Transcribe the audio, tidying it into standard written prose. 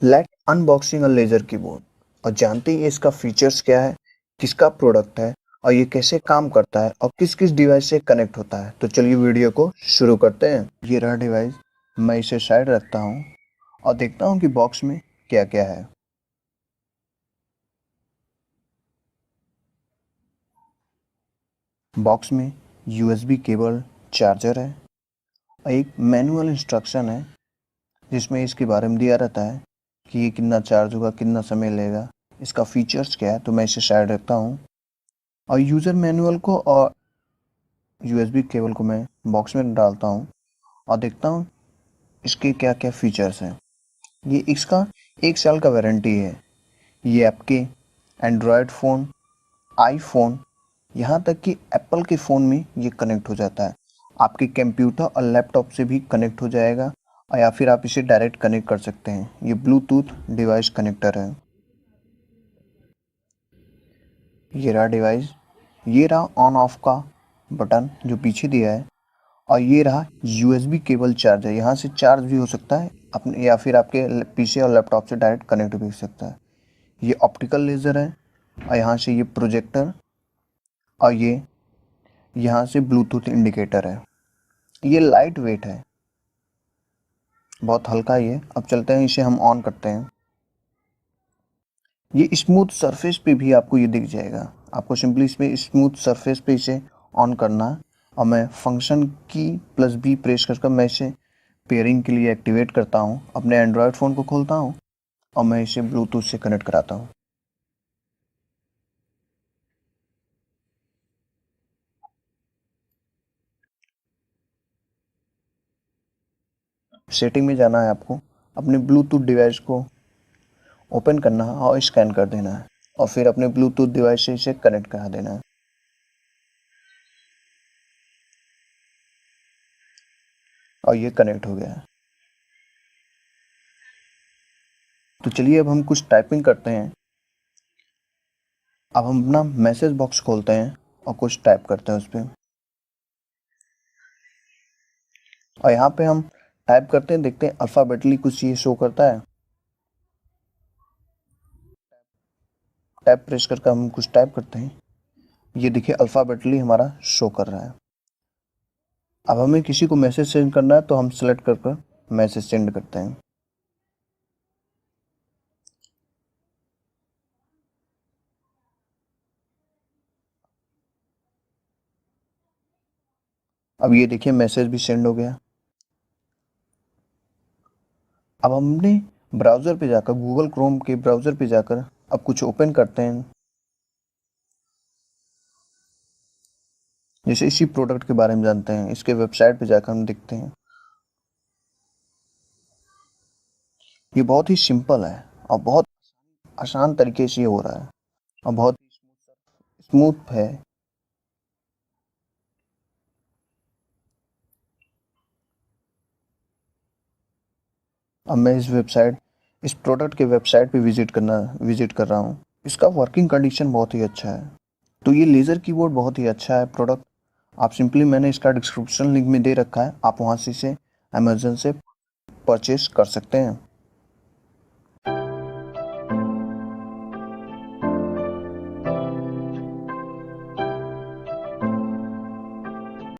Late unboxing अ laser keyboard और जानते हैं इसका फीचर्स क्या है, किसका प्रोडक्ट है और ये कैसे काम करता है और किस किस डिवाइस से कनेक्ट होता है। तो चलिए वीडियो को शुरू करते हैं। ये रहा डिवाइस, मैं इसे साइड रखता हूँ और देखता हूँ कि बॉक्स में क्या क्या है। बॉक्स में यूएसबी केबल, चार्जर है और एक मैनुअल इंस्ट्रक्शन है जिसमें इसके बारे में दिया रहता है कि ये कितना चार्ज होगा, कितना समय लेगा, इसका फीचर्स क्या है। तो मैं इसे साइड रखता हूँ और यूज़र मैनुअल को और यूएसबी केबल को मैं बॉक्स में डालता हूँ और देखता हूँ इसके क्या क्या फीचर्स हैं। ये इसका 1 साल का वारंटी है। ये आपके एंड्रॉयड फ़ोन, आईफोन, यहाँ तक कि एप्पल के फ़ोन में ये कनेक्ट हो जाता है। आपके कंप्यूटर और लैपटॉप से भी कनेक्ट हो जाएगा और या फिर आप इसे डायरेक्ट कनेक्ट कर सकते हैं। ये ब्लूटूथ डिवाइस कनेक्टर है। ये रहा डिवाइस, ये रहा ऑन ऑफ का बटन जो पीछे दिया है और ये रहा यूएसबी केबल चार्जर। यहाँ से चार्ज भी हो सकता है अपने या फिर आपके पीसी और लैपटॉप से डायरेक्ट कनेक्ट भी हो सकता है। ये ऑप्टिकल लेज़र है और यहाँ से ये प्रोजेक्टर और ये यहाँ से ब्लूटूथ इंडिकेटर है। ये लाइट वेट है, बहुत हल्का है ये। अब चलते हैं, इसे हम ऑन करते हैं। ये स्मूथ सरफेस पे भी आपको ये दिख जाएगा। आपको सिंपली इसमें स्मूथ सरफेस पे इसे ऑन करना है और मैं फंक्शन की +B प्रेस कर मैं इसे पेयरिंग के लिए एक्टिवेट करता हूँ। अपने एंड्रॉयड फ़ोन को खोलता हूँ और मैं इसे ब्लूटूथ से कनेक्ट कराता हूँ। सेटिंग में जाना है आपको, अपने ब्लूटूथ डिवाइस को ओपन करना है और स्कैन कर देना है और फिर अपने ब्लूटूथ डिवाइस से इसे कनेक्ट करा देना है और ये कनेक्ट हो गया है। तो चलिए अब हम कुछ टाइपिंग करते हैं। अब हम अपना मैसेज बॉक्स खोलते हैं और कुछ टाइप करते हैं उस पर और यहाँ पे हम टाइप करते हैं, देखते हैं अल्फ़ाबेटली कुछ ये शो करता है। टैप प्रेस करके हम कुछ टाइप करते हैं, ये देखिए अल्फ़ाबेटली हमारा शो कर रहा है। अब हमें किसी को मैसेज सेंड करना है तो हम सेलेक्ट कर मैसेज सेंड करते हैं। अब ये देखिए मैसेज भी सेंड हो गया। अब हमने ब्राउज़र पे जाकर, गूगल क्रोम के ब्राउज़र पे जाकर अब कुछ ओपन करते हैं। जैसे इसी प्रोडक्ट के बारे में जानते हैं, इसके वेबसाइट पे जाकर हम देखते हैं। ये बहुत ही सिंपल है और बहुत आसान तरीके से ये हो रहा है और बहुत स्मूथ है। अब मैं इस प्रोडक्ट के वेबसाइट पे विजिट कर रहा हूँ। इसका वर्किंग कंडीशन बहुत ही अच्छा है। तो ये लेज़र कीबोर्ड बहुत ही अच्छा है प्रोडक्ट। आप सिंपली, मैंने इसका डिस्क्रिप्शन लिंक में दे रखा है, आप वहाँ से इसे अमेज़न से परचेज़ कर सकते हैं।